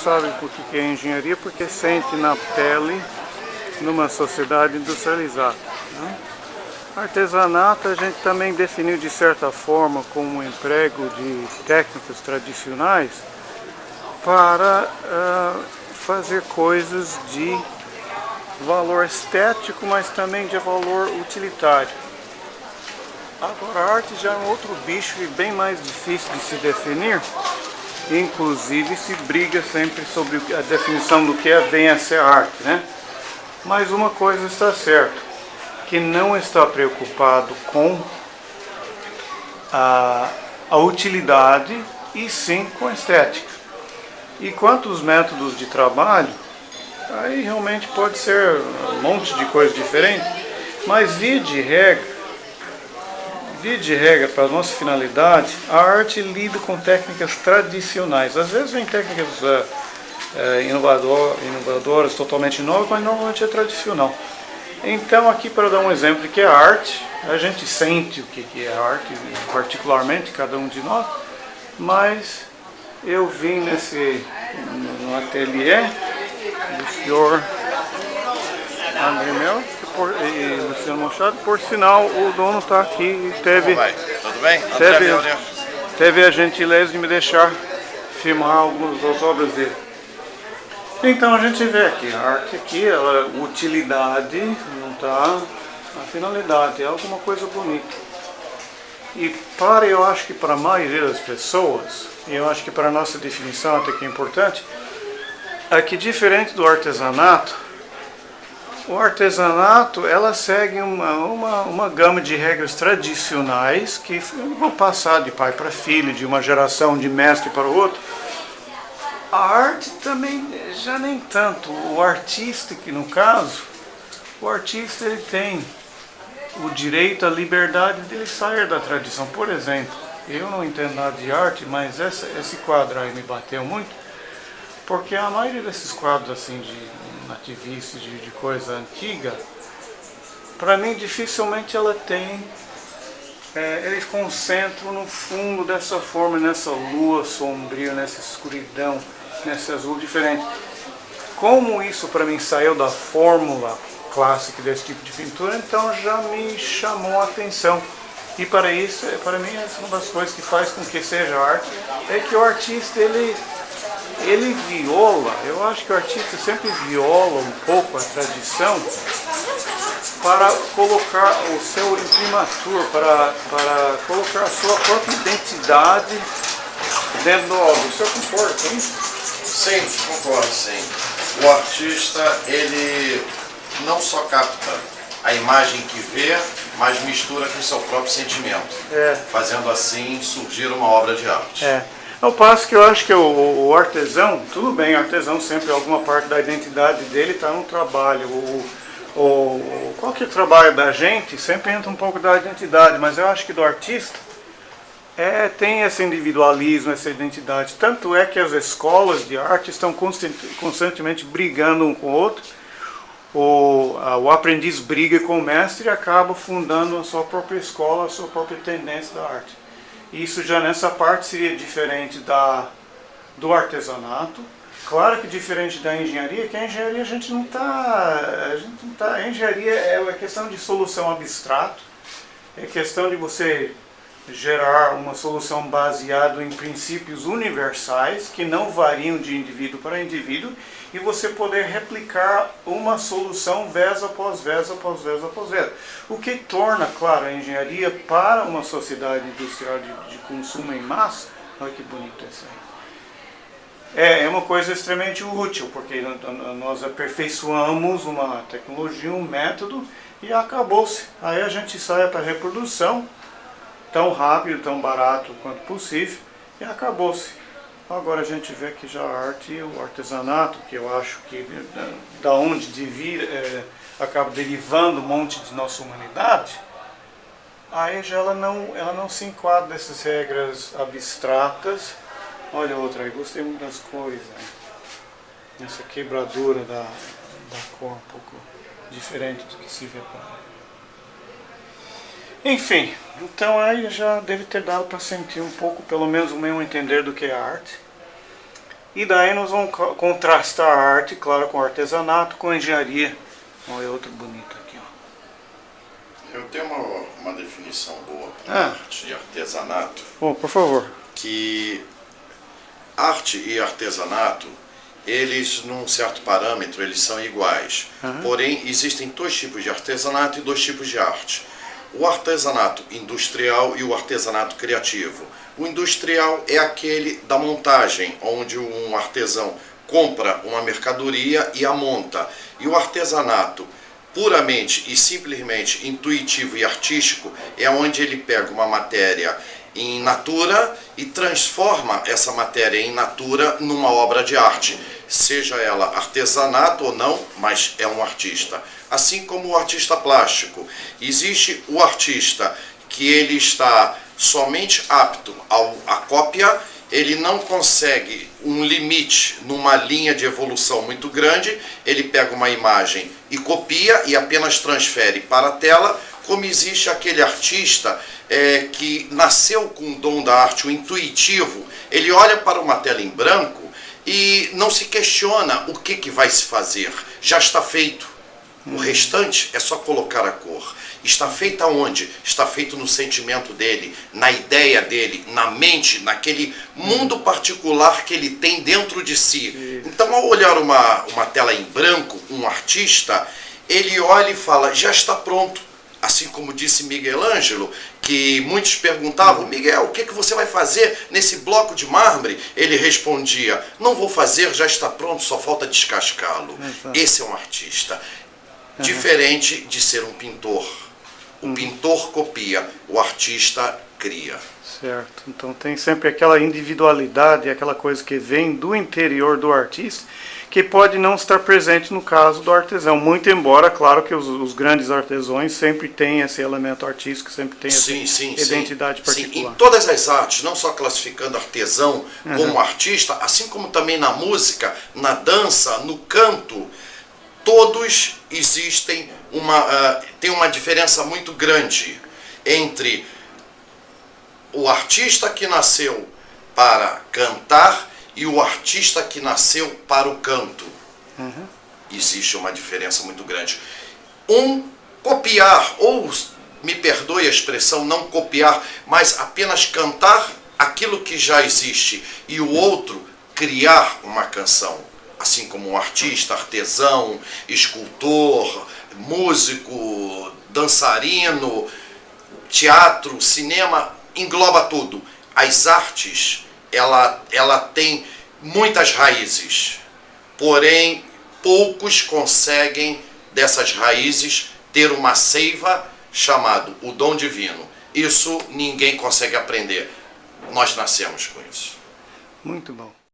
sabe o que é engenharia porque sente na pele numa sociedade industrializada, né? Artesanato a gente também definiu de certa forma como um emprego de técnicas tradicionais para fazer coisas de valor estético, mas também de valor utilitário. Agora, a arte já é um outro bicho e bem mais difícil de se definir. Inclusive se briga sempre sobre a definição do que vem a ser arte, né? Mas uma coisa está certa, que não está preocupado com a utilidade e sim com a estética. E quanto aos métodos de trabalho, aí realmente pode ser um monte de coisa diferente, mas via de regra, para a nossa finalidade, a arte lida com técnicas tradicionais. Às vezes vem técnicas inovadoras, totalmente novas, mas normalmente é tradicional. Então aqui para dar um exemplo de que é arte, a gente sente o que é arte, particularmente cada um de nós, mas eu vim no ateliê do senhor André Mel e Luciano Machado. Por sinal, o dono está aqui e Tudo bem? André Mel, né? Teve a gentileza de me deixar filmar algumas das obras dele. Então a gente vê aqui, a arte aqui, ela, utilidade, não está a finalidade, é alguma coisa bonita. E eu acho que para a maioria das pessoas, e eu acho que para a nossa definição até que é importante, é que diferente do artesanato, o artesanato ela segue uma gama de regras tradicionais que vão passar de pai para filho, de uma geração de mestre para o outro. A arte também já nem tanto. O artista, que no caso, o artista ele tem o direito à liberdade de ele sair da tradição. Por exemplo, eu não entendo nada de arte, mas esse quadro aí me bateu muito, porque a maioria desses quadros assim de nativistas, de coisa antiga, para mim dificilmente ela tem, eles concentram no fundo dessa forma, nessa lua sombria, nessa escuridão, nesse azul diferente. Como isso para mim saiu da fórmula clássica desse tipo de pintura, então já me chamou a atenção. E para mim, essa é uma das coisas que faz com que seja arte, é que o artista ele viola, eu acho que o artista sempre viola um pouco a tradição para colocar o seu imprimatur, para colocar a sua própria identidade dentro do álbum. O senhor concorda com isso? Sim, concordo, sim. O artista, ele não só capta a imagem que vê, mas mistura com o seu próprio sentimento, fazendo assim surgir uma obra de arte. Ao passo que eu acho que o artesão, tudo bem, o artesão sempre, alguma parte da identidade dele está no trabalho. Qualquer trabalho da gente sempre entra um pouco da identidade, mas eu acho que do artista tem esse individualismo, essa identidade. Tanto é que as escolas de arte estão constantemente brigando um com o outro. O aprendiz briga com o mestre e acaba fundando a sua própria escola, a sua própria tendência da arte. Isso já nessa parte seria diferente do artesanato. Claro que diferente da engenharia, que a engenharia a gente não está... A engenharia é uma questão de solução abstrata, é questão de você gerar uma solução baseada em princípios universais que não variam de indivíduo para indivíduo e você poder replicar uma solução vez após vez após vez após vez. O que torna, claro, a engenharia para uma sociedade industrial de consumo em massa, olha que bonito isso aí. É uma coisa extremamente útil, porque nós aperfeiçoamos uma tecnologia, um método e acabou-se. Aí a gente sai para a reprodução, tão rápido, tão barato quanto possível, e acabou-se. Agora a gente vê que já a arte e o artesanato, que eu acho que da onde acaba derivando um monte de nossa humanidade, aí já ela não se enquadra nessas regras abstratas. Olha outra aí, gostei muito das cores, né? Essa quebradura da cor um pouco diferente do que se vê por aí. Enfim, então aí já deve ter dado para sentir um pouco, pelo menos o meu entender do que é arte. E daí nós vamos contrastar a arte, claro, com o artesanato, com a engenharia. Olha outro bonito aqui, ó. Eu tenho uma definição boa para arte e artesanato. Oh, por favor. Que arte e artesanato, eles, num certo parâmetro, eles são iguais. Porém, existem dois tipos de artesanato e dois tipos de arte. O artesanato industrial e o artesanato criativo. O industrial é aquele da montagem, onde um artesão compra uma mercadoria e a monta. E o artesanato puramente e simplesmente intuitivo e artístico é onde ele pega uma matéria in natura e transforma essa matéria in natura numa obra de arte, seja ela artesanato ou não, mas é um artista. Assim como o artista plástico, existe o artista que ele está somente apto à cópia, ele não consegue um limite numa linha de evolução muito grande, ele pega uma imagem e copia e apenas transfere para a tela, como existe aquele artista que nasceu com o dom da arte, o intuitivo, ele olha para uma tela em branco e não se questiona o que vai se fazer, já está feito. O restante é só colocar a cor. Está feito aonde? Está feito no sentimento dele, na ideia dele, na mente, naquele mundo particular que ele tem dentro de si. Então, ao olhar uma tela em branco, um artista, ele olha e fala, já está pronto. Assim como disse Miguel Ângelo, que muitos perguntavam, Miguel, o que você vai fazer nesse bloco de mármore? Ele respondia, não vou fazer, já está pronto, só falta descascá-lo. Esse é um artista. Diferente de ser um pintor. O pintor copia, o artista cria. Certo. Então tem sempre aquela individualidade, aquela coisa que vem do interior do artista, que pode não estar presente no caso do artesão. Muito embora, claro, que os grandes artesãos sempre têm esse elemento artístico, sempre tem essa identidade particular. Sim, em todas as artes, não só classificando artesão como artista, assim como também na música, na dança, no canto, todos existem tem uma diferença muito grande entre o artista que nasceu para cantar e o artista que nasceu para o canto. Existe uma diferença muito grande. Copiar, ou me perdoe a expressão, não copiar, mas apenas cantar aquilo que já existe, e o outro criar uma canção. Assim como um artista, artesão, escultor, músico, dançarino, teatro, cinema, engloba tudo. As artes, ela tem muitas raízes, porém poucos conseguem dessas raízes ter uma seiva chamado o dom divino. Isso ninguém consegue aprender. Nós nascemos com isso. Muito bom.